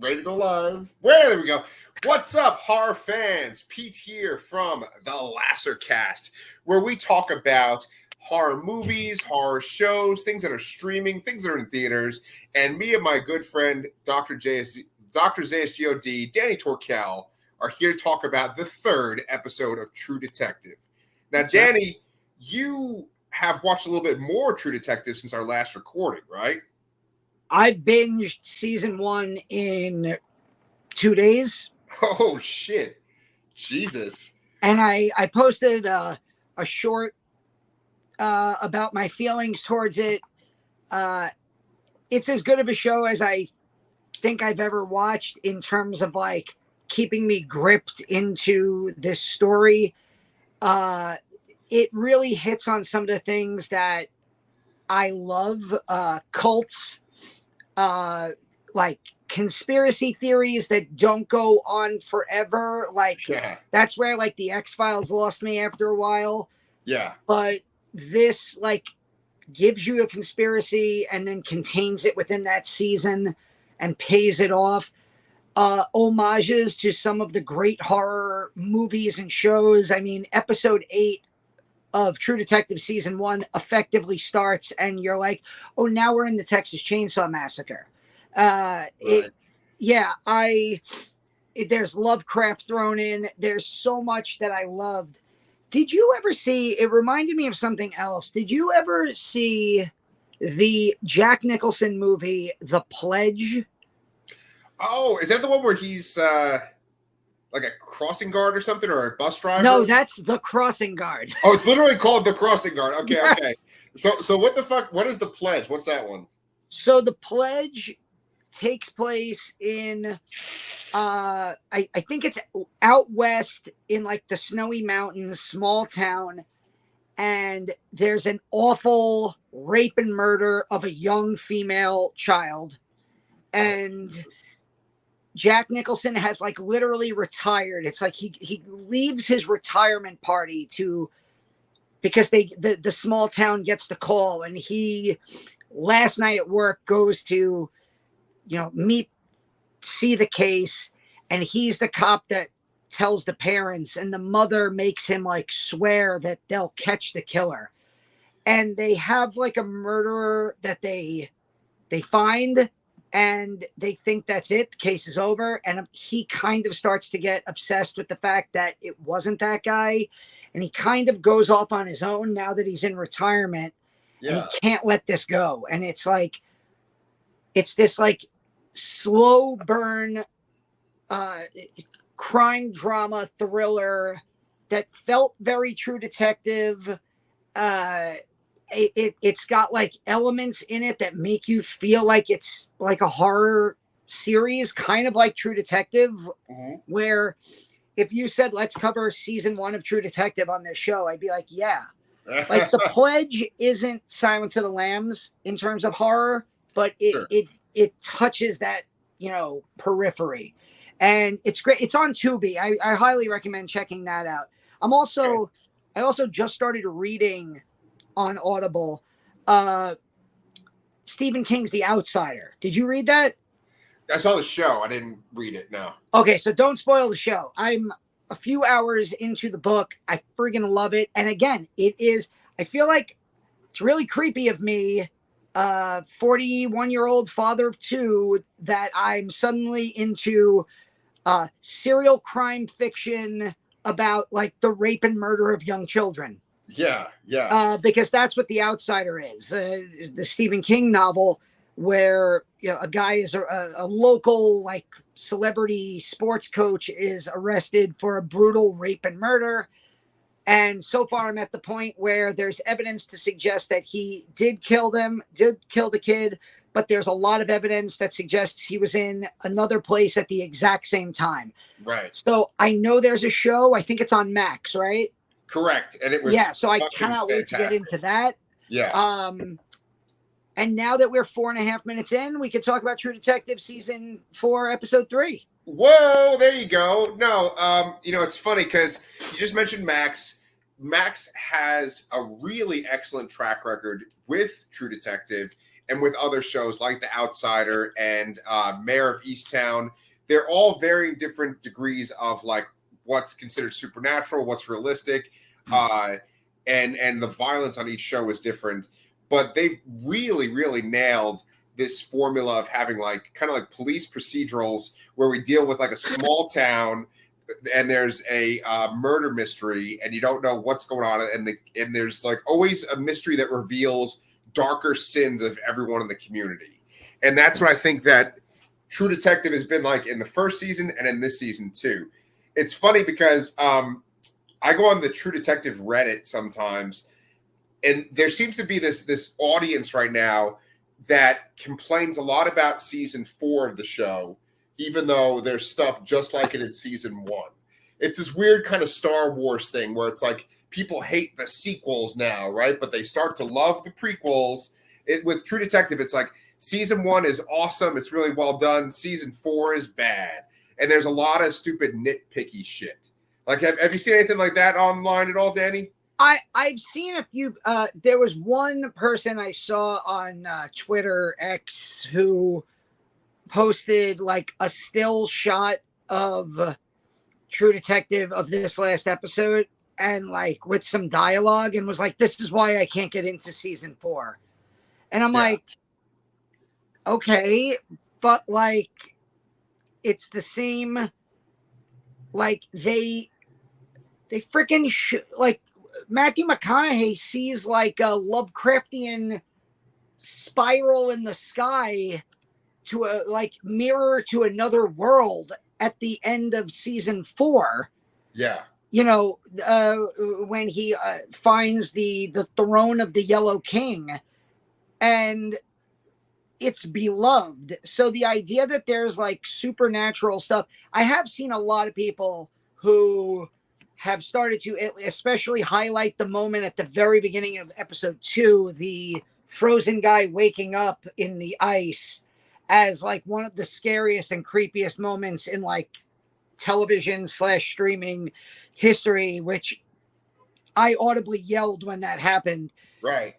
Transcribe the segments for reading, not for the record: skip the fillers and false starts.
Ready to go live. Well, there we go. What's up, horror fans? Pete here from the Lassercast, where we talk about horror movies, horror shows, things that are streaming, things that are in theaters, and me and my good friend, Dr. ZSGOD, Danny Torkel, are here to talk about the third episode of True Detective. Now, That's Danny, right. you have watched a little bit more True Detective since our last recording, right? I binged season 1 in 2 days. Oh, shit. Jesus. And I posted a short about my feelings towards it. It's as good of a show as I think I've ever watched in terms of like keeping me gripped into this story. It really hits on some of the things that I love, cults, like conspiracy theories that don't go on forever. Like that's where like the X-Files lost me after a while. Yeah. But this like gives you a conspiracy and then contains it within that season and pays it off. Homages to some of the great horror movies and shows. I mean, episode 8 of True Detective season 1 effectively starts and you're like, oh, now we're in the Texas Chainsaw Massacre. There's Lovecraft thrown in. There's so much that I loved. Did you ever see, it reminded me of something else. Did you ever see the Jack Nicholson movie, The Pledge? Oh, is that the one where he's like a crossing guard or something, or a bus driver? No, that's The Crossing Guard. Oh, it's literally called The Crossing Guard. Okay, Yes. okay. So what the fuck? What is The Pledge? What's that one? So The Pledge takes place in I think it's out west in like the snowy mountains, small town, and there's an awful rape and murder of a young female child, and Jack Nicholson has like literally retired. It's like he leaves his retirement party because the small town gets the call, and he last night at work goes to see the case, and he's the cop that tells the parents, and the mother makes him like swear that they'll catch the killer. And they have like a murderer that they find, and they think that's it, the case is over. And he kind of starts to get obsessed with the fact that it wasn't that guy, and he kind of goes off on his own now that he's in retirement. And he can't let this go. And it's this like slow burn crime drama thriller that felt very True Detective. It's got like elements in it that make you feel like it's like a horror series, kind of like True Detective, where if you said, let's cover season 1 of True Detective on this show, I'd be like, yeah. Like The Pledge isn't Silence of the Lambs in terms of horror, but it touches that, periphery. And it's great. It's on Tubi. I highly recommend checking that out. I also just started reading on Audible Stephen King's The Outsider. Did you read that? I saw the show. I didn't read it, no. Okay, so don't spoil the show. I'm a few hours into the book. I friggin' love it. And again, I feel like it's really creepy of me, 41-year-old father of 2, that I'm suddenly into serial crime fiction about like the rape and murder of young children. Yeah. Because that's what The Outsider is. The Stephen King novel where a guy is a local like celebrity sports coach is arrested for a brutal rape and murder. And so far I'm at the point where there's evidence to suggest that he did kill the kid, but there's a lot of evidence that suggests he was in another place at the exact same time. Right. So I know there's a show. I think it's on Max, right? Correct. And it was so I cannot wait to get into that. Yeah. And now that we're 4.5 minutes in, we can talk about True Detective season 4, episode 3. Whoa, there you go. No, it's funny because you just mentioned Max. Max has a really excellent track record with True Detective, and with other shows like The Outsider and Mayor of Easttown. They're all varying different degrees of like what's considered supernatural, what's realistic, and the violence on each show is different. But they've really, really nailed this formula of having like kind of like police procedurals where we deal with like a small town and there's a murder mystery and you don't know what's going on, and there's like always a mystery that reveals darker sins of everyone in the community. And that's what I think that True Detective has been like in the first season and in this season too. It's funny because I go on the True Detective Reddit sometimes, and there seems to be this audience right now that complains a lot about season 4 of the show, even though there's stuff just like it in season 1. It's this weird kind of Star Wars thing where it's like people hate the sequels now, right? But they start to love the prequels. With True Detective, it's like season 1 is awesome. It's really well done. Season 4 is bad. And there's a lot of stupid nitpicky shit. Like, have you seen anything like that online at all, Danny? I've seen a few. There was one person I saw on Twitter X who posted like a still shot of True Detective of this last episode and like with some dialogue and was like, "This is why I can't get into season 4." And I'm like, okay, but like it's the same. Like they freaking like Matthew McConaughey sees like a Lovecraftian spiral in the sky to a like mirror to another world at the end of season 4. Yeah. You know, when he finds the throne of the Yellow King, and it's beloved. So the idea that there's like supernatural stuff, I have seen a lot of people who have started to especially highlight the moment at the very beginning of episode 2, the frozen guy waking up in the ice, as like one of the scariest and creepiest moments in like television / streaming history, which I audibly yelled when that happened. Right.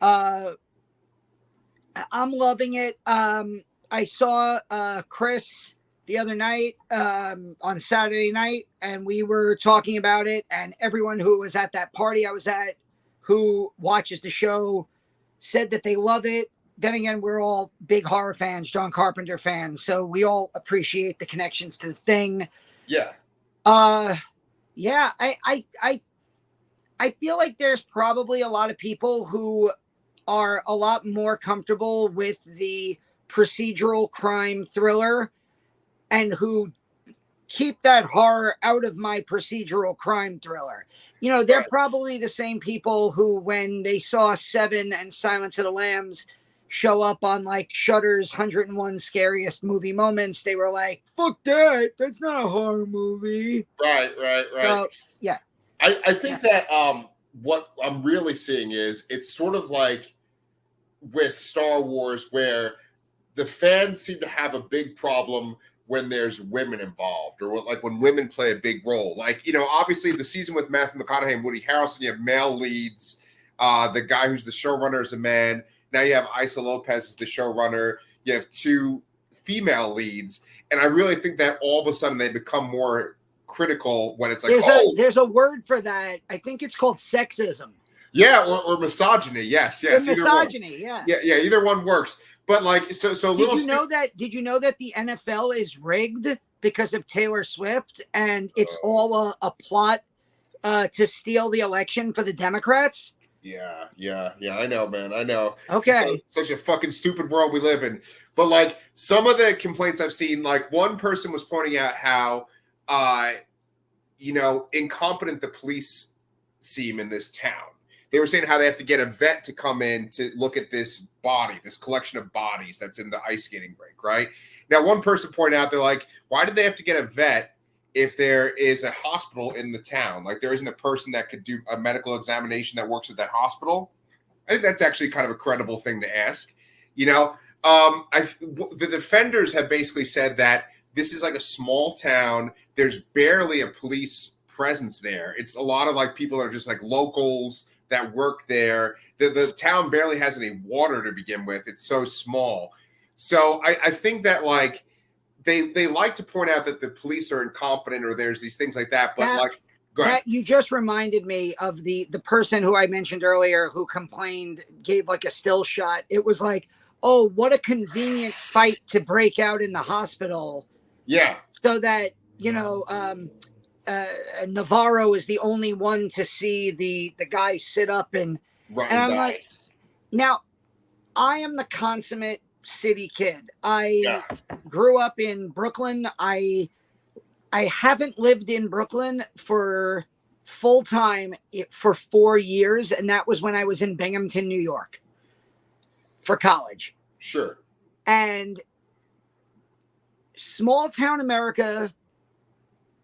I'm loving it. I saw Chris the other night on Saturday night, and we were talking about it, and everyone who was at that party I was at who watches the show said that they love it. Then again, we're all big horror fans, John Carpenter fans, so we all appreciate the connections to the thing. Yeah. Yeah, I feel like there's probably a lot of people who are a lot more comfortable with the procedural crime thriller and who keep that horror out of my procedural crime thriller. You know, they're probably the same people who, when they saw Seven and Silence of the Lambs show up on like Shudder's 101 Scariest Movie Moments, they were like, fuck that, that's not a horror movie. Right. So, yeah. I think that what I'm really seeing is it's sort of like with Star Wars where the fans seem to have a big problem when there's women involved, or like when women play a big role. Like, you know, obviously the season with Matthew McConaughey and Woody Harrelson, you have male leads. The guy who's the showrunner is a man. Now you have Isa Lopez as the showrunner. You have 2 female leads. And I really think that all of a sudden they become more critical when it's like, there's a word for that. I think it's called sexism. Yeah, or misogyny. Yes. Misogyny, yeah. Yeah, either one works. But like, so did you know that the NFL is rigged because of Taylor Swift, and it's all a plot to steal the election for the Democrats? Yeah, I know, man. I know. Okay. Such a fucking stupid world we live in. But like some of the complaints I've seen, like one person was pointing out how you know, incompetent the police seem in this town. They were saying how they have to get a vet to come in to look at this collection of bodies that's in the ice skating rink, right? Now, one person pointed out, they're like, why did they have to get a vet if there is a hospital in the town? Like, there isn't a person that could do a medical examination that works at that hospital? I think that's actually kind of a credible thing to ask. You know, the defenders have basically said that this is like a small town. There's barely a police presence there. It's a lot of like people that are just like locals that work there. The town barely has any water to begin with. It's so small. So I think that like they like to point out that the police are incompetent or there's these things like that. But like, go ahead. That you just reminded me of the person who I mentioned earlier who complained, gave like a still shot. It was like, oh, what a convenient fight to break out in the hospital. Yeah. So that, Navarro is the only one to see the guy sit up and I'm like, now I am the consummate city kid. I grew up in Brooklyn. I haven't lived in Brooklyn for full time for 4 years, and that was when I was in Binghamton, New York, for college. Sure. And small town America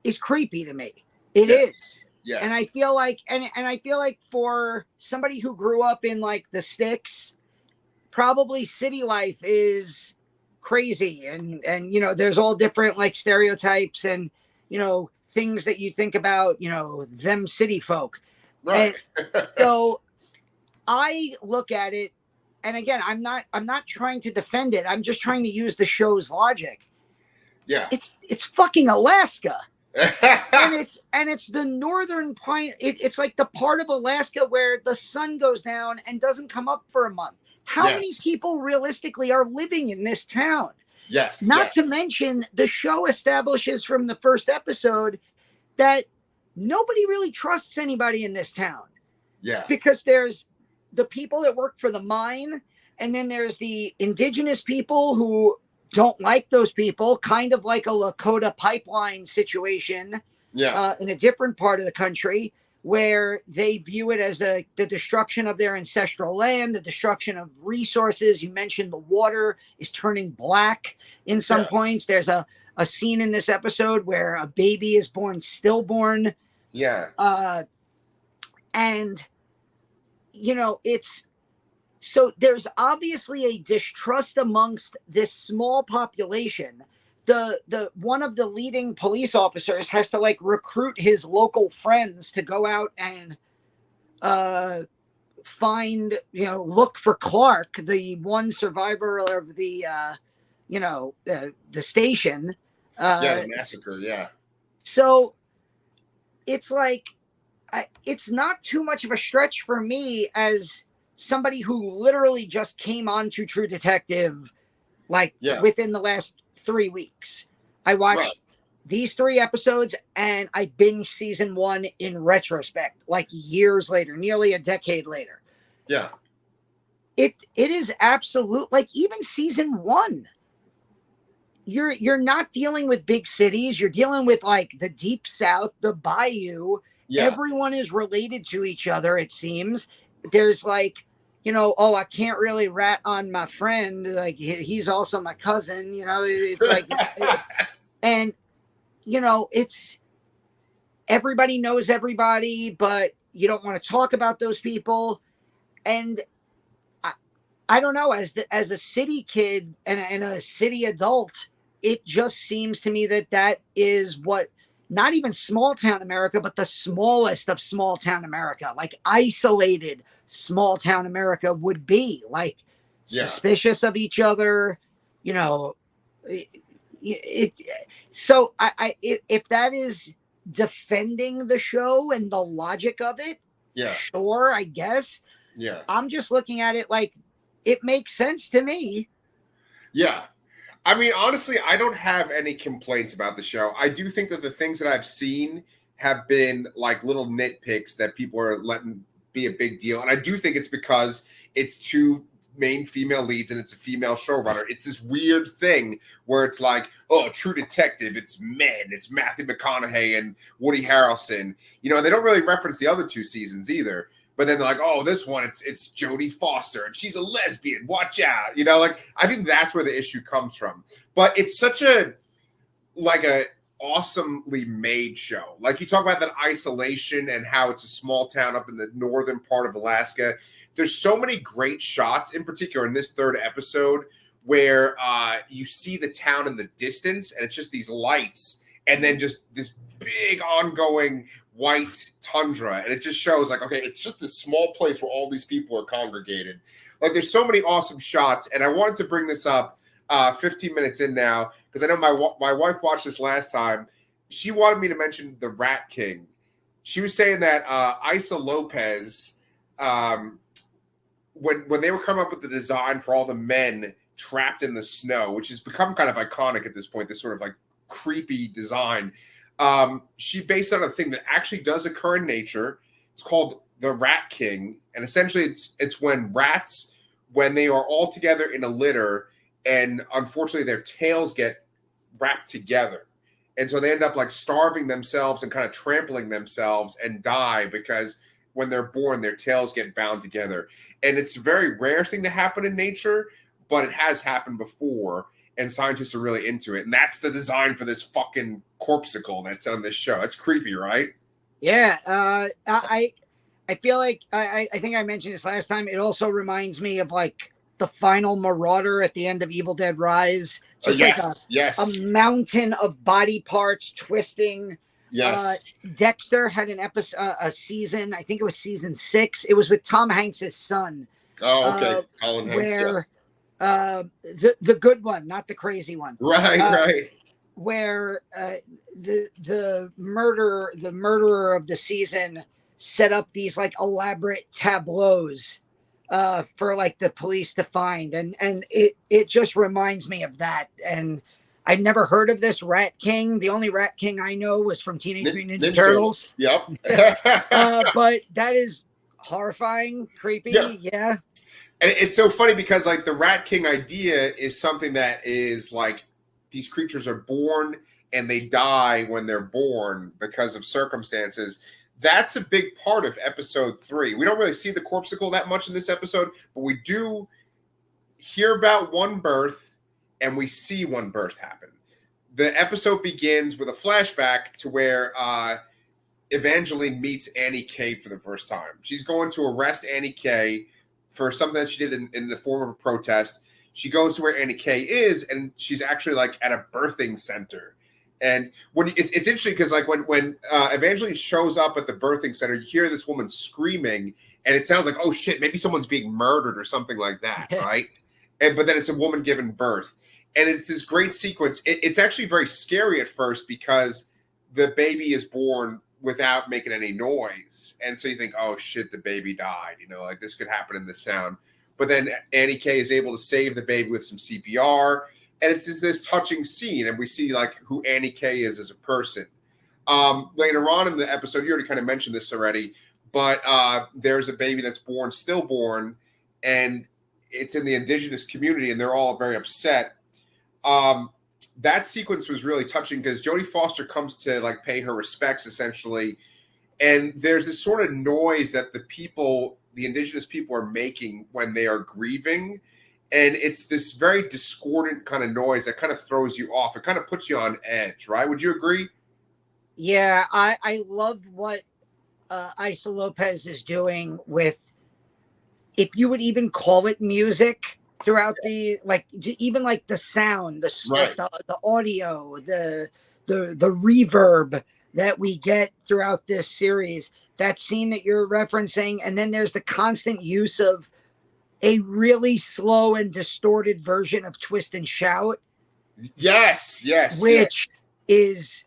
is creepy to me. It is. Yes. And I feel like, and I feel like for somebody who grew up in like the sticks, probably city life is crazy. And there's all different like stereotypes and, things that you think about, them city folk. Right. And so I look at it, and again, I'm not trying to defend it. I'm just trying to use the show's logic. Yeah. It's fucking Alaska. and it's the northern pine. It's like the part of Alaska where the sun goes down and doesn't come up for a month. How many people realistically are living in this town? Yes. Not to mention the show establishes from the first episode that nobody really trusts anybody in this town. Yeah. Because there's the people that work for the mine, and then there's the indigenous people who don't like those people, kind of like a Lakota pipeline situation in a different part of the country, where they view it as the destruction of their ancestral land, the destruction of resources. You mentioned the water is turning black in some points. There's a scene in this episode where a baby is born stillborn. Yeah. And, it's, so there's obviously a distrust amongst this small population. The one of the leading police officers has to like recruit his local friends to go out and find, look for Clark, the one survivor of the station. The massacre. Yeah. So it's like, it's not too much of a stretch for me as somebody who literally just came on to True Detective, within the last 3 weeks. I watched these 3 episodes and I binged season 1 in retrospect, like years later, nearly a decade later. Yeah. It is absolute, like even season 1, you're not dealing with big cities. You're dealing with like the deep South, the bayou. Yeah. Everyone is related to each other, it seems. There's like, I can't really rat on my friend. Like he's also my cousin, it's like, and, it's everybody knows everybody, but you don't want to talk about those people. And I don't know, as a city kid and a city adult, it just seems to me that is what, not even small town America, but the smallest of small town America, like isolated small town America would be, like suspicious of each other, so if that is defending the show and the logic of it, sure, I guess. Yeah. I'm just looking at it like it makes sense to me. Yeah. I mean, honestly, I don't have any complaints about the show. I do think that the things that I've seen have been like little nitpicks that people are letting be a big deal. And I do think it's because it's 2 main female leads and it's a female showrunner. It's this weird thing where it's like, oh, True Detective, it's men. It's Matthew McConaughey and Woody Harrelson. And they don't really reference the other 2 seasons either. But then they're like, oh, this one, it's Jodie Foster, and she's a lesbian. Watch out. I think that's where the issue comes from. But it's such a awesomely made show. Like you talk about that isolation and how it's a small town up in the northern part of Alaska. There's so many great shots, in particular in this 3rd episode, where you see the town in the distance, and it's just these lights. and then just this big ongoing white tundra. And it just shows like, okay, it's just this small place where all these people are congregated. Like there's so many awesome shots. And I wanted to bring this up 15 minutes in now, because I know my wife watched this last time. She wanted me to mention the Rat King. She was saying that Isa Lopez, when they were coming up with the design for all the men trapped in the snow, which has become kind of iconic at this point, this sort of like creepy design, she based it on a thing that actually does occur in nature. It's called the Rat King, and essentially it's when rats, when they are all together in a litter, and unfortunately their tails get wrapped together, and so they end up like starving themselves and kind of trampling themselves and die because when they're born their tails get bound together. And it's a very rare thing to happen in nature, but it has happened before, and scientists are really into it. And that's the design for this fucking corpsicle that's on this show. It's creepy, right? Yeah. I feel like I think I mentioned this last time. It also reminds me of like the final Marauder at the end of Evil Dead Rise. Just a mountain of body parts twisting. Yes. Dexter had an episode, a season, I think it was season 6. It was with Tom Hanks' son. Oh, okay. Colin Hanks, where the good one, not the crazy one. Right. Where the murderer of the season set up these like elaborate tableaus for like the police to find, and it just reminds me of that. And I've never heard of this Rat King. The only Rat King I know was from Teenage Mutant Ninja Turtles. Yep. But that is horrifying, creepy. Yeah. And it's so funny because like the Rat King idea is something that is like these creatures are born and they die when they're born because of circumstances. That's a big part of episode 3. We don't really see the corpsicle that much in this episode, but we do hear about one birth and we see one birth happen. The episode begins with a flashback to where Evangeline meets Annie K for the first time. She's going to arrest Annie K for something that she did in the form of a protest. She goes to where Annie K is, and she's actually like at a birthing center. And when it's interesting because like when Evangeline shows up at the birthing center, you hear this woman screaming, and it sounds like, oh shit, maybe someone's being murdered or something like that, right? But then it's a woman giving birth, and it's this great sequence. It's actually very scary at first because the baby is born without making any noise, and so you think, oh shit, the baby died. You know, like this could happen in the sound. But then Annie K is able to save the baby with some CPR. And it's just this touching scene, and we see like who Annie K is as a person. Later on in the episode, you already kind of mentioned this already, but there's a baby that's stillborn, and it's in the indigenous community, and they're all very upset. That sequence was really touching because Jodie Foster comes to like pay her respects essentially, and there's this sort of noise that the indigenous people are making when they are grieving. And it's this very discordant kind of noise that kind of throws you off. It kind of puts you on edge, right? Would you agree? Yeah, I love what Isa Lopez is doing with, if you would even call it music throughout the, like, even like the sound, the audio, the reverb that we get throughout this series, that scene that you're referencing. And then there's the constant use of a really slow and distorted version of Twist and Shout. Yes. Which is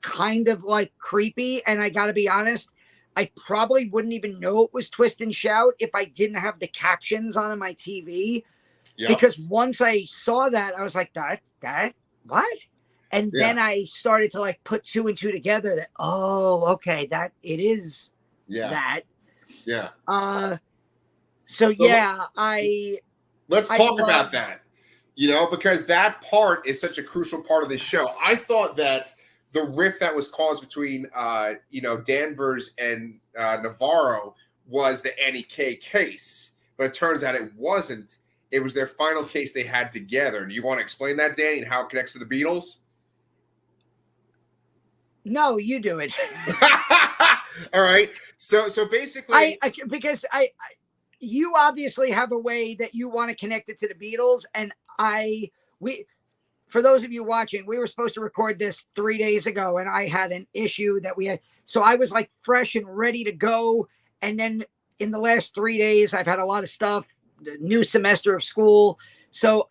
kind of like creepy. And I got to be honest, I probably wouldn't even know it was Twist and Shout if I didn't have the captions on my TV. Yep. Because once I saw that, I was like, that, what? And then I started to like put 2 and 2 together that, oh, okay, that it is that. Yeah. So let's talk about that, because that part is such a crucial part of this show. I thought that the rift that was caused between, Danvers and Navarro was the Annie K case, but it turns out it wasn't. It was their final case they had together. Do you want to explain that, Danny, and how it connects to the Beatles? No, you do it. All right. So basically, because you obviously have a way that you want to connect it to the Beatles, and for those of you watching, we were supposed to record this 3 days ago, and I had an issue that we had. So I was like fresh and ready to go. And then in the last 3 days, I've had a lot of stuff, the new semester of school. So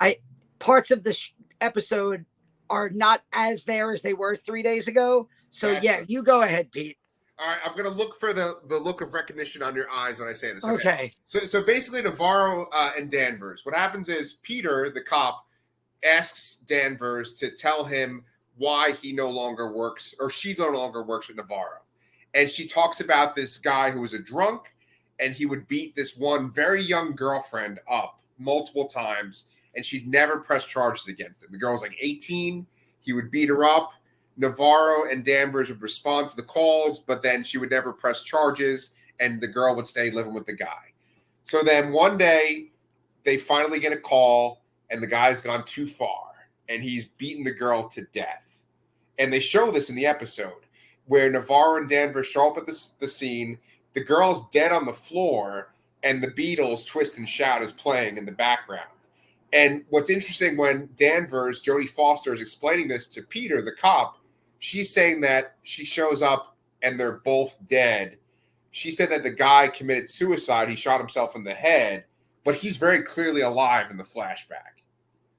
parts of this episode are not as there as they were 3 days ago. So yeah, you go ahead, Pete. All right, I'm going to look for the look of recognition on your eyes when I say this. Okay. So basically, Navarro and Danvers, what happens is Peter, the cop, asks Danvers to tell him why he no longer works, or she no longer works with Navarro. And she talks about this guy who was a drunk, and he would beat this one very young girlfriend up multiple times, and she'd never press charges against him. The girl was like 18. He would beat her up. Navarro and Danvers would respond to the calls, but then she would never press charges, and the girl would stay living with the guy. So then one day, they finally get a call, and the guy's gone too far, and he's beaten the girl to death. And they show this in the episode, where Navarro and Danvers show up at the scene, the girl's dead on the floor, and the Beatles' Twist and Shout is playing in the background. And what's interesting, when Danvers, Jodie Foster, is explaining this to Peter, the cop, she's saying that she shows up and they're both dead. She said that the guy committed suicide. He shot himself in the head, but he's very clearly alive in the flashback.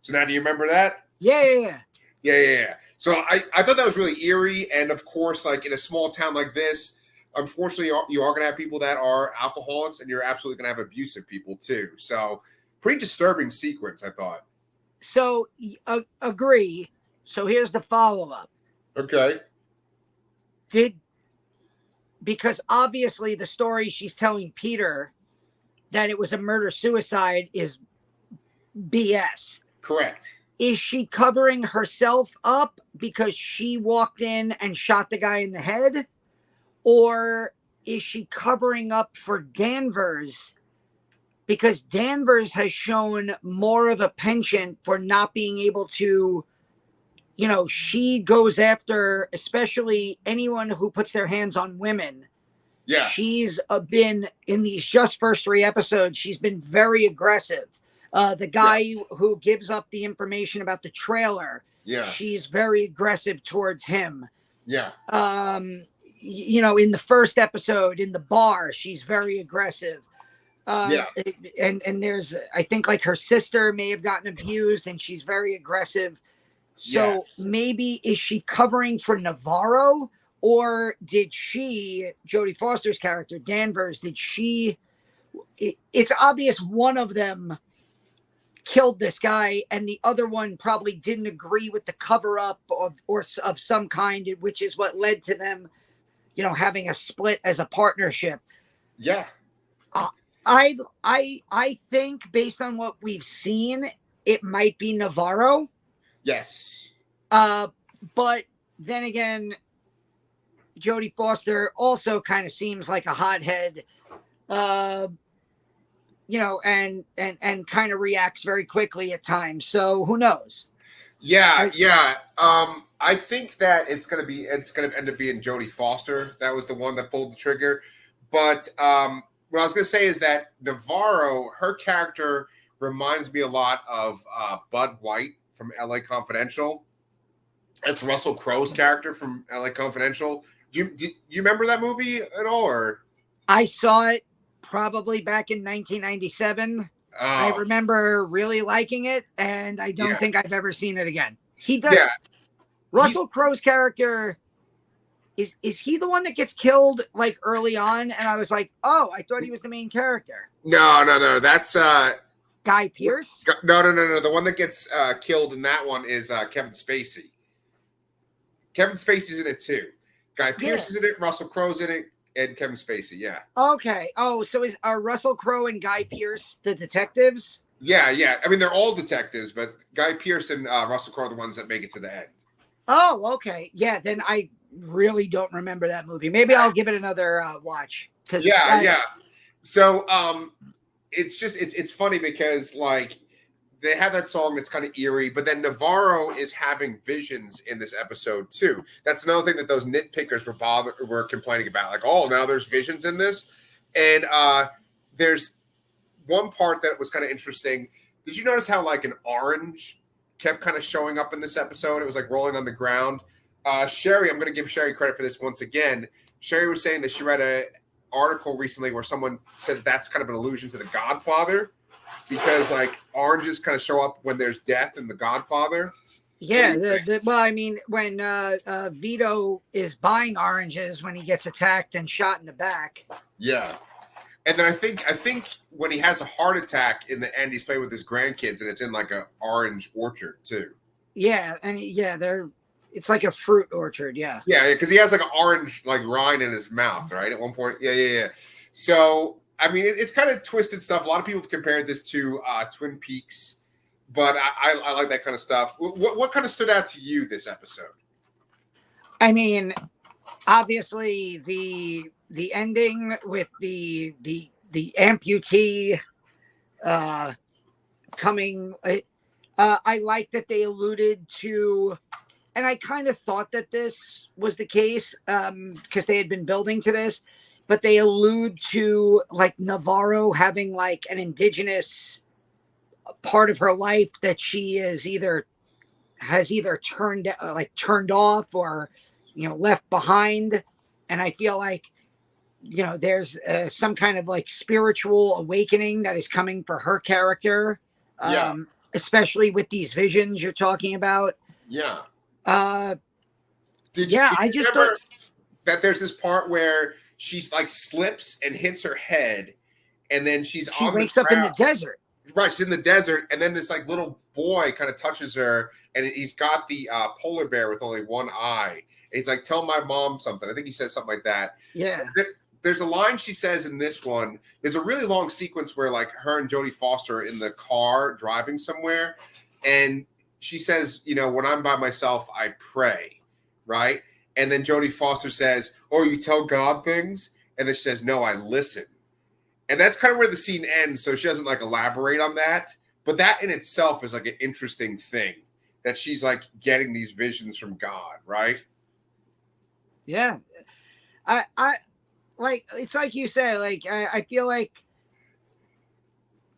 So now, do you remember that? Yeah. So I thought that was really eerie. And of course, like in a small town like this, unfortunately, you are going to have people that are alcoholics, and you're absolutely going to have abusive people too. So pretty disturbing sequence, I thought. So agree. So here's the follow-up. Okay. Because obviously the story she's telling Peter that it was a murder-suicide is BS. Correct. Is she covering herself up because she walked in and shot the guy in the head? Or is she covering up for Danvers because Danvers has shown more of a penchant for not being able to, she goes after especially anyone who puts their hands on women. Yeah. She's been, in these just first 3 episodes, she's been very aggressive. The guy who gives up the information about the trailer, she's very aggressive towards him. Yeah. In the first episode in the bar, she's very aggressive. And there's, I think, like, her sister may have gotten abused, and she's very aggressive. So maybe, is she covering for Navarro, or did she, Jodie Foster's character, Danvers, it's obvious one of them killed this guy, and the other one probably didn't agree with the cover up or of some kind, which is what led to them, having a split as a partnership. Yeah. I think, based on what we've seen, it might be Navarro. Yes. But then again, Jodie Foster also kind of seems like a hothead, and kind of reacts very quickly at times. So who knows? Yeah. I think that it's gonna end up being Jodie Foster. That was the one that pulled the trigger. But what I was gonna say is that Navarro, her character reminds me a lot of Bud White from LA Confidential. That's Russell Crowe's character from LA Confidential. Do you remember that movie at all? Or I saw it probably back in 1997. I remember really liking it, and I don't think I've ever seen it again. He does. Yeah. Russell Crowe's character, is he the one that gets killed like early on? And I was like, oh, I thought he was the main character. No. That's Guy Pearce. No. The one that gets killed in that one is Kevin Spacey. Kevin Spacey's in it too. Guy Pearce is in it. Russell Crowe's in it. And Kevin Spacey, yeah. Okay. Oh, so are Russell Crowe and Guy Pearce the detectives? Yeah. I mean, they're all detectives, but Guy Pearce and Russell Crowe are the ones that make it to the end. Oh, okay. Yeah, then I really don't remember that movie. Maybe I'll give it another watch. Yeah. So it's funny because, like, they have that song that's kind of eerie, but then Navarro is having visions in this episode too. That's another thing that those nitpickers were complaining about. Like, oh, now there's visions in this. And there's one part that was kind of interesting. Did you notice how, like, an orange kept kind of showing up in this episode. It was like rolling on the ground. Sherry, I'm going to give Sherry credit for this once again. Sherry was saying that she read an article recently where someone said that's kind of an allusion to The Godfather, because like oranges kind of show up when there's death in The Godfather. Yeah, well, I mean, when Vito is buying oranges when he gets attacked and shot in the back. Yeah, and then I think when he has a heart attack in the end, he's playing with his grandkids, and it's in like an orange orchard too. Yeah, and it's like a fruit orchard. Yeah. Yeah, because he has like an orange like rind in his mouth, right? At one point. Yeah. So I mean, it's kind of twisted stuff. A lot of people have compared this to Twin Peaks. But I like that kind of stuff. What kind of stood out to you this episode? I mean, obviously the ending with the amputee coming. I like that they alluded to, and I kind of thought that this was the case because they had been building to this, but they allude to like Navarro having like an indigenous part of her life that she is has either turned off or left behind, and I feel like there's some kind of like spiritual awakening that is coming for her character, especially with these visions you're talking about. Did you remember that there's this part where she's like slips and hits her head, and then she wakes up in the desert. Right, she's in the desert, and then this like little boy kind of touches her, and he's got the polar bear with only one eye. And he's like, "Tell my mom something." I think he says something like that. Yeah. There's a line she says in this one. There's a really long sequence where like her and Jodie Foster are in the car driving somewhere, and she says, "When I'm by myself, I pray," right? And then Jodie Foster says, "Oh, you tell God things?" And then she says, "No, I listen." And that's kind of where the scene ends, so she doesn't like elaborate on that. But that in itself is like an interesting thing, that she's like getting these visions from God, right? Yeah. I like, it's like you say, like I feel like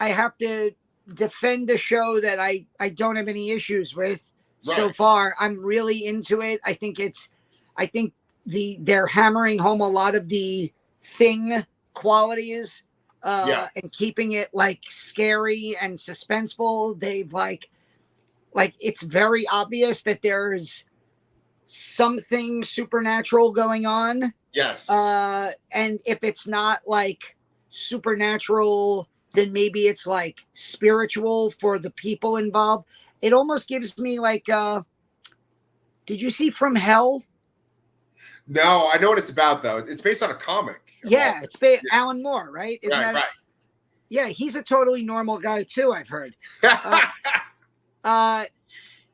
I have to defend a show that I don't have any issues with so far. I'm really into it. I think they're hammering home a lot of the Thing qualities. And keeping it like scary and suspenseful. They've like it's very obvious that there's something supernatural going on. Yes. And if it's not like supernatural, then maybe it's like spiritual for the people involved. It almost gives me like did you see From Hell? No, I know what it's about though. It's based on a comic. Yeah, it's Alan Moore, right? Right. Yeah, he's a totally normal guy too, I've heard.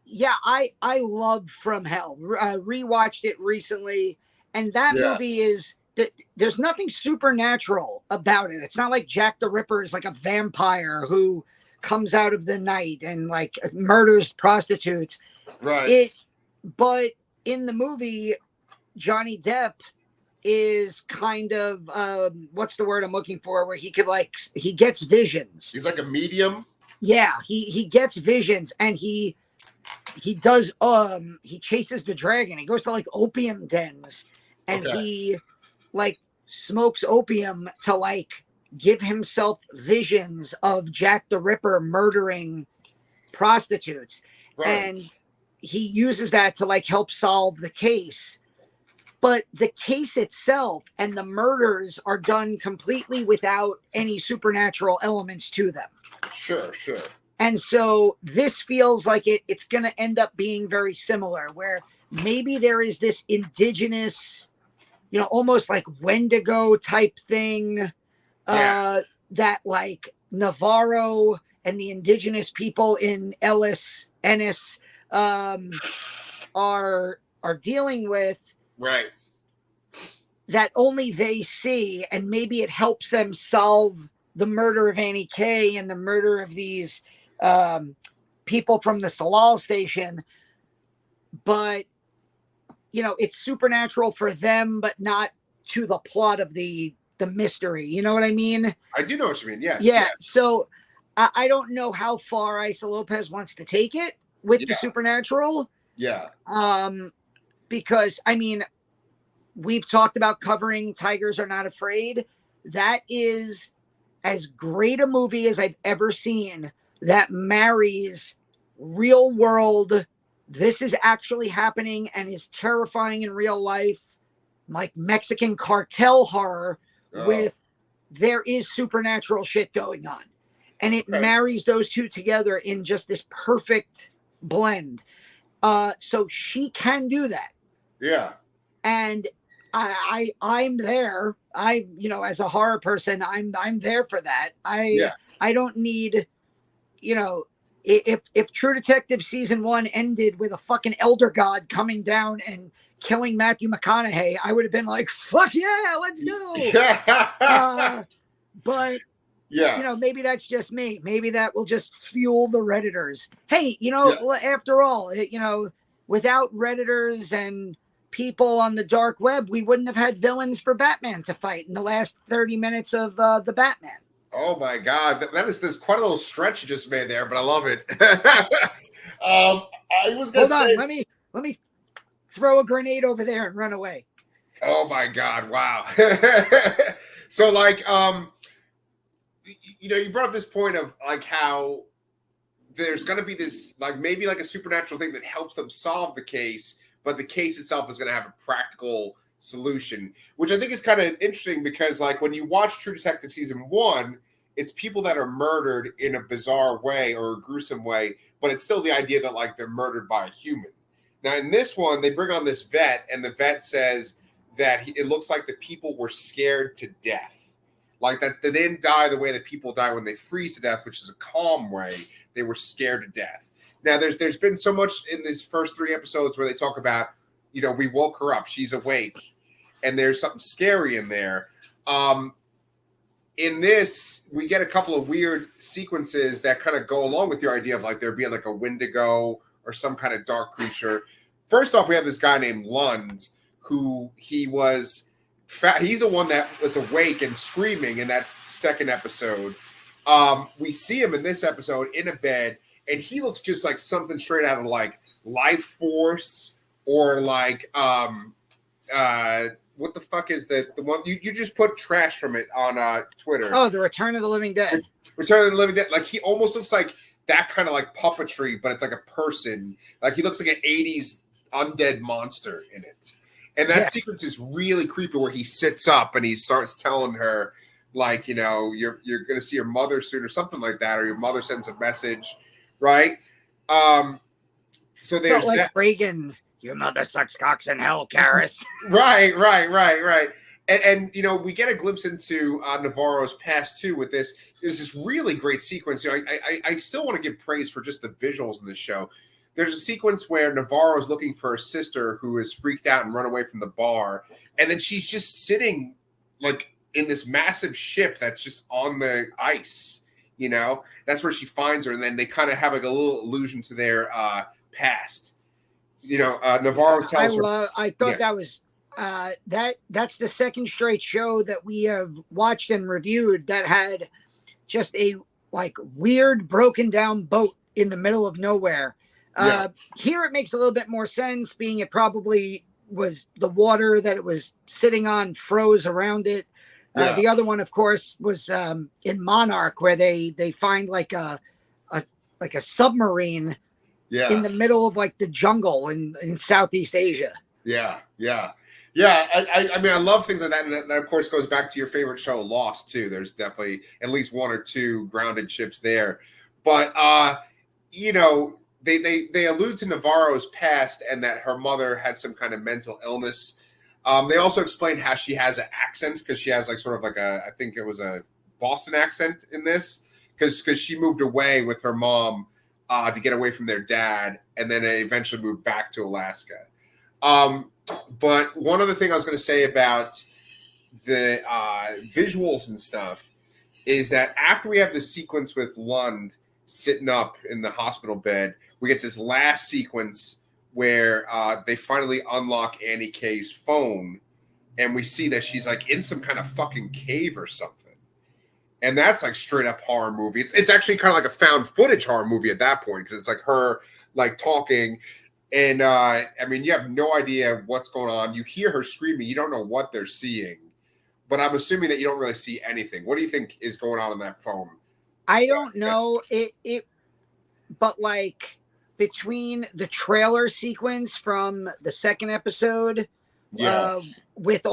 Yeah, I love From Hell. Rewatched it recently, and that movie is there's nothing supernatural about it. It's not like Jack the Ripper is like a vampire who comes out of the night and like murders prostitutes. Right. But in the movie, Johnny Depp is kind of what's the word I'm looking for, where he gets visions. He's like a medium. Yeah, he gets visions, and he does he chases the dragon. He goes to like opium dens, and he like smokes opium to like give himself visions of Jack the Ripper murdering prostitutes. And he uses that to like help solve the case. But the case itself and the murders are done completely without any supernatural elements to them. Sure. And so this feels like it's going to end up being very similar, where maybe there is this indigenous, almost like Wendigo type thing that like Navarro and the indigenous people in Ennis are dealing with. Right. That only they see, and maybe it helps them solve the murder of Annie Kay and the murder of these people from the Salal station. But, it's supernatural for them, but not to the plot of the mystery. You know what I mean? I do know what you mean. Yes. Yeah. So I don't know how far Issa Lopez wants to take it. with the supernatural. Yeah. Because I mean, we've talked about covering Tigers Are Not Afraid. That is as great a movie as I've ever seen that marries real world, this is actually happening and is terrifying in real life, like Mexican cartel horror with there is supernatural shit going on. And it marries those two together in just this perfect blend. So she can do that. Yeah. And I'm there. As a horror person, I'm there for that. I don't need, if True Detective season 1 ended with a fucking elder god coming down and killing Matthew McConaughey, I would have been like, fuck yeah, let's go. But maybe that's just me. Maybe that will just fuel the Redditors. Hey, after all, without Redditors and people on the dark web, we wouldn't have had villains for Batman to fight in the last 30 minutes of the Batman. Oh my God, there's quite a little stretch you just made there, but I love it. I was gonna say, let me throw a grenade over there and run away. Oh my God! Wow. So, you brought up this point of like how there's going to be this maybe a supernatural thing that helps them solve the case, but the case itself is going to have a practical solution, which I think is kind of interesting because when you watch True Detective season 1, it's people that are murdered in a bizarre way or a gruesome way, but it's still the idea that they're murdered by a human. Now in this one, they bring on this vet, and the vet says that it looks like the people were scared to death. That they didn't die the way that people die when they freeze to death, which is a calm way. They were scared to death. Now, there's been so much in these first 3 episodes where they talk about, we woke her up, she's awake, and there's something scary in there. In this, we get a couple of weird sequences that kind of go along with your idea of there being a Wendigo or some kind of dark creature. First off, we have this guy named Lund, who he's the one that was awake and screaming in that second episode. We see him in this episode in a bed, and he looks just like something straight out of Life Force or what the fuck is the one you just put trash from it on Twitter? Oh, the Return of the Living Dead. Return of the Living Dead. He almost looks like that kind of puppetry, but it's like a person. He looks like an 80s undead monster in it. And that sequence is really creepy where he sits up and he starts telling her, you're going to see your mother soon or something like that, or your mother sends a message, right? So there's that. Reagan, your mother sucks cocks in hell, Karis. Right. And we get a glimpse into Navarro's past too with this. There's this really great sequence. I still want to give praise for just the visuals in this show. There's a sequence where Navarro is looking for her sister who is freaked out and run away from the bar. And then she's just sitting in this massive ship that's just on the ice. That's where she finds her. And then they kind of have a little allusion to their past. Navarro tells her. I thought that was that's the second straight show that we have watched and reviewed that had just a weird broken down boat in the middle of nowhere. Here it makes a little bit more sense, being it probably was the water that it was sitting on froze around it. The other one, of course, was in Monarch, where they find a submarine in the middle of the jungle in Southeast Asia. Yeah. I mean, I love things like that, and that of course goes back to your favorite show, Lost, too. There's definitely at least 1 or 2 grounded ships there, but They allude to Navarro's past and that her mother had some kind of mental illness. They also explain how she has an accent because she has I think it was a Boston accent in this because she moved away with her mom to get away from their dad, and then they eventually moved back to Alaska. But one other thing I was going to say about the visuals and stuff is that after we have the sequence with Lund sitting up in the hospital bed, we get this last sequence where they finally unlock Annie K's phone, and we see that she's in some kind of fucking cave or something. And that's straight up horror movie. It's actually kind of like a found footage horror movie at that point, because it's her like talking. And I mean, you have no idea what's going on. You hear her screaming. You don't know what they're seeing. But I'm assuming that you don't really see anything. What do you think is going on that phone? I don't know. But like between the trailer sequence from the second episode, Yeah. with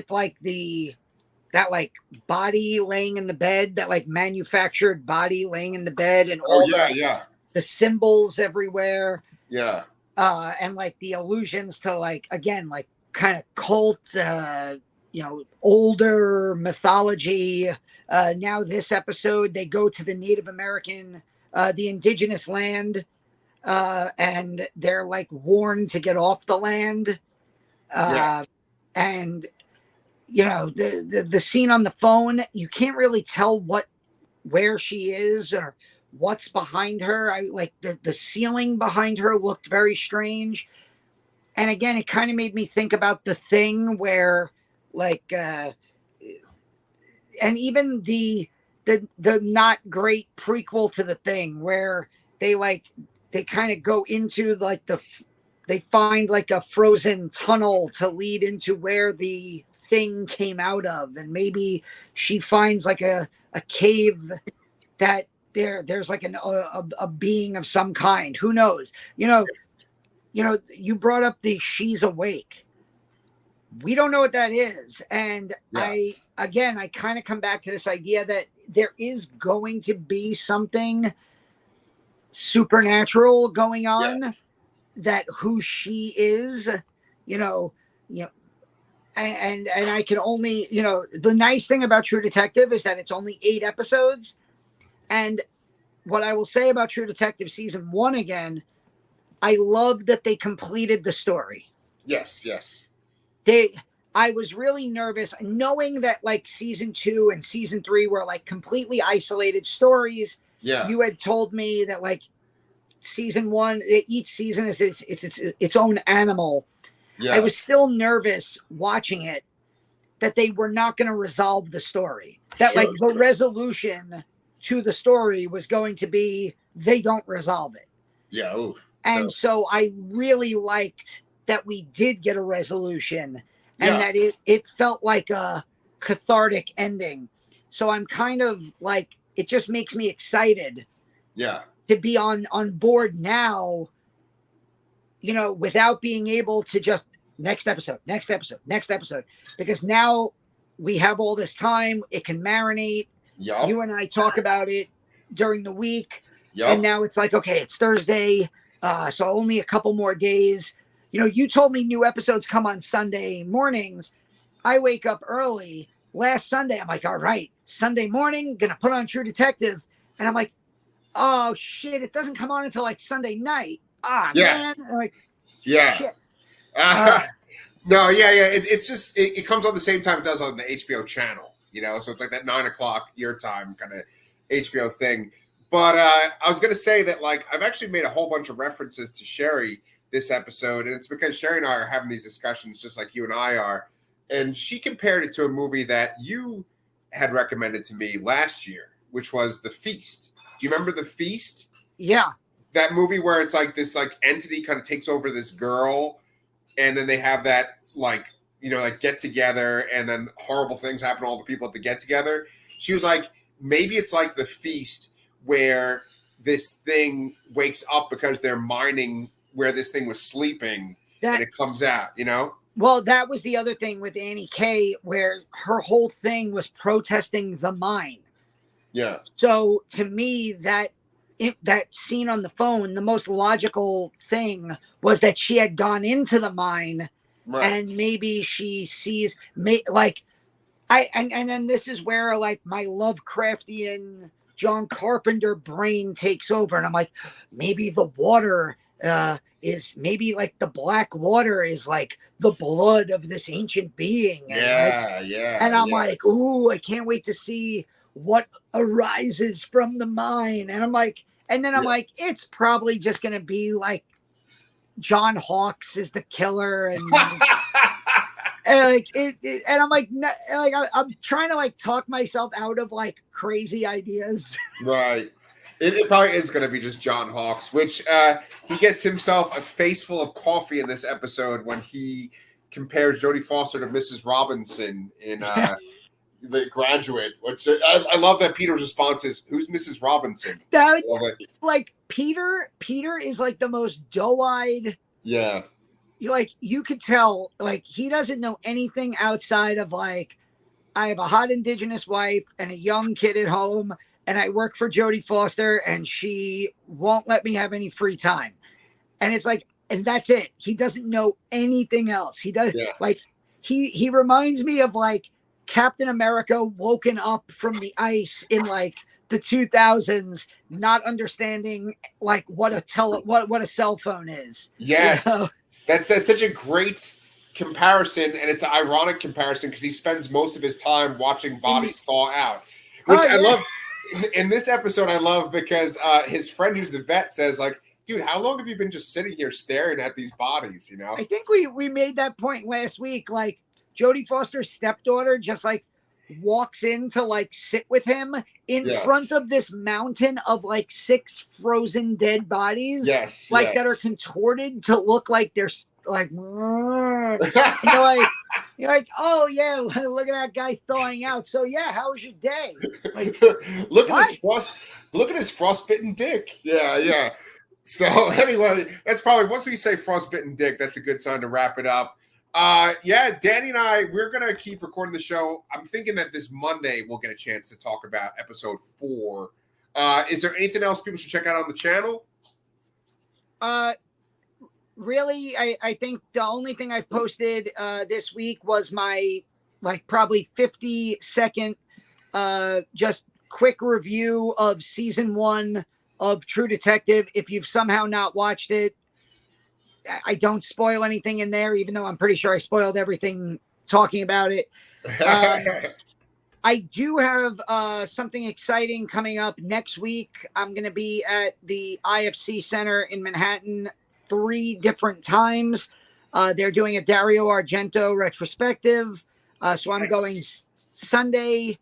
like that like body laying in the bed, that like manufactured body laying in the bed, and Oh all yeah. the symbols everywhere. Yeah. And like the allusions to like, again, like kind of cult, older mythology. Now this episode, they go to the Native American, the indigenous land, and they're like warned to get off the land. And the scene on the phone, you can't really tell where she is or what's behind her. I like the ceiling behind her looked very strange. And again, it kind of made me think about The Thing, where like and even the not great prequel to The Thing, where they kind of go into like they find like a frozen tunnel to lead into where the thing came out of, and maybe she finds like a cave that there's like a being of some kind. Who knows? You brought up the she's awake. We don't know what that is. And I kind of come back to this idea that there is going to be something supernatural going on, that who she is, and I can only, the nice thing about True Detective is that it's only 8 episodes. And what I will say about True Detective season 1 again, I love that they completed the story. Yes. I was really nervous knowing that like season 2 and season 3 were like completely isolated stories. Yeah. You had told me that like season 1, each season is its own animal. Yeah. I was still nervous watching it that they were not going to resolve the story. That the resolution to the story was going to be they don't resolve it. Yeah. Ooh, and so I really liked that we did get a resolution, and that it felt like a cathartic ending. So I'm kind of like, it just makes me excited. Yeah. To be on board now, without being able to just next episode, because now we have all this time. It can marinate. Yep. You and I talk about it during the week. Yep. And now it's like, okay, it's Thursday. So only a couple more days. You told me new episodes come on Sunday mornings. I wake up early. Last Sunday, I'm like, all right, Sunday morning, going to put on True Detective. And I'm like, oh, shit, it doesn't come on until like Sunday night. Man. I'm like, shit. No, It's just, it comes on the same time it does on the HBO channel, so it's like that 9:00 your time kind of HBO thing. But I was going to say that, like, I've actually made a whole bunch of references to Sherry this episode, and it's because Sherry and I are having these discussions just like you and I are. And she compared it to a movie that you had recommended to me last year, which was The Feast. Do you remember The Feast? Yeah. That movie where it's like this like entity kind of takes over this girl, and then they have that like get together, and then horrible things happen to all the people at the get together. She was like, maybe it's like The Feast, where this thing wakes up because they're mining where this thing was sleeping, and it comes out, Well, that was the other thing with Annie Kay, where her whole thing was protesting the mine. Yeah. So to me, that scene on the phone, the most logical thing was that she had gone into the mine, and maybe she sees, and then this is where like my Lovecraftian John Carpenter brain takes over, and I'm like, maybe the water is maybe like the black water is like the blood of this ancient being. And I'm like, ooh, I can't wait to see what arises from the mine. And I'm like, it's probably just gonna be like John Hawkes is the killer, and and I'm like, I'm trying to like talk myself out of like crazy ideas. Right. It probably is going to be just John Hawkes, which he gets himself a face full of coffee in this episode when he compares Jodie Foster to Mrs. Robinson in The Graduate, which I love that Peter's response is, "Who's Mrs. Robinson?" That, like Peter is like the most doe-eyed. Yeah. Like you could tell, like he doesn't know anything outside of like, I have a hot Indigenous wife and a young kid at home, and I work for Jodie Foster, and she won't let me have any free time. And it's like, and that's it. He doesn't know anything else. He does like he reminds me of like Captain America woken up from the ice in like the 2000s, not understanding like what a cell phone is. Yes. You know? That's such a great comparison, and it's an ironic comparison because he spends most of his time watching bodies thaw out, which I love. In this episode, I love because his friend who's the vet says like, dude, how long have you been just sitting here staring at these bodies, you know? I think we made that point last week. Like Jodie Foster's stepdaughter just like walks in to like sit with him in front of this mountain of like 6 frozen dead bodies. Yes. Like that are contorted to look like they're like, you're like, oh yeah, look at that guy thawing out. So yeah, how was your day? Like, look at his frostbitten dick. Yeah. So anyway, that's probably, once we say frostbitten dick, that's a good sign to wrap it up. Danny and I, we're gonna keep recording the show. I'm thinking that this Monday we'll get a chance to talk about episode 4. Is there anything else people should check out on the channel? Really, I think the only thing I've posted this week was my like probably 50-second just quick review of season 1 of True Detective. If you've somehow not watched it, I don't spoil anything in there, even though I'm pretty sure I spoiled everything talking about it. I do have something exciting coming up next week. I'm going to be at the IFC Center in Manhattan 3 different times. They're doing a Dario Argento retrospective. So I'm going Sunday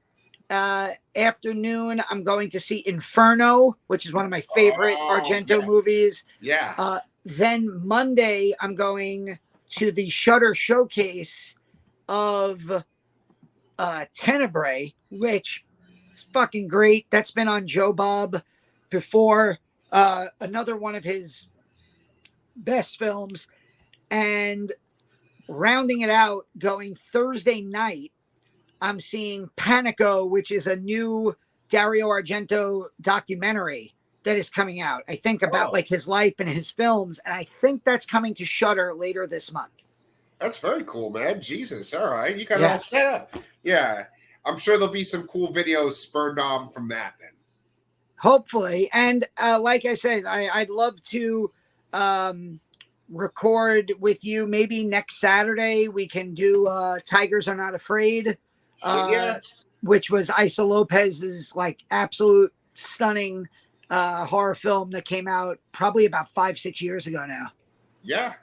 afternoon. I'm going to see Inferno, which is one of my favorite Argento movies. Yeah. Then Monday, I'm going to the Shudder showcase of Tenebrae, which is fucking great. That's been on Joe Bob before. Another one of his best films. And rounding it out, going Thursday night, I'm seeing Panico, which is a new Dario Argento documentary that is coming out. I think about like his life and his films, and I think that's coming to Shudder later this month. That's very cool, man. Jesus, all right, you got it all set up. Yeah, I'm sure there'll be some cool videos spurned on from that then. Hopefully, and like I said, I'd love to record with you. Maybe next Saturday we can do Tigers Are Not Afraid, which was Isa Lopez's like absolute stunning horror film that came out probably about 5-6 years ago now. Yeah,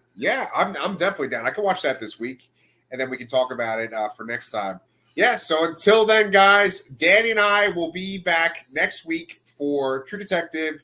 I'm definitely down. I can watch that this week, and then we can talk about it for next time. Yeah, so until then, guys, Danny and I will be back next week for True Detective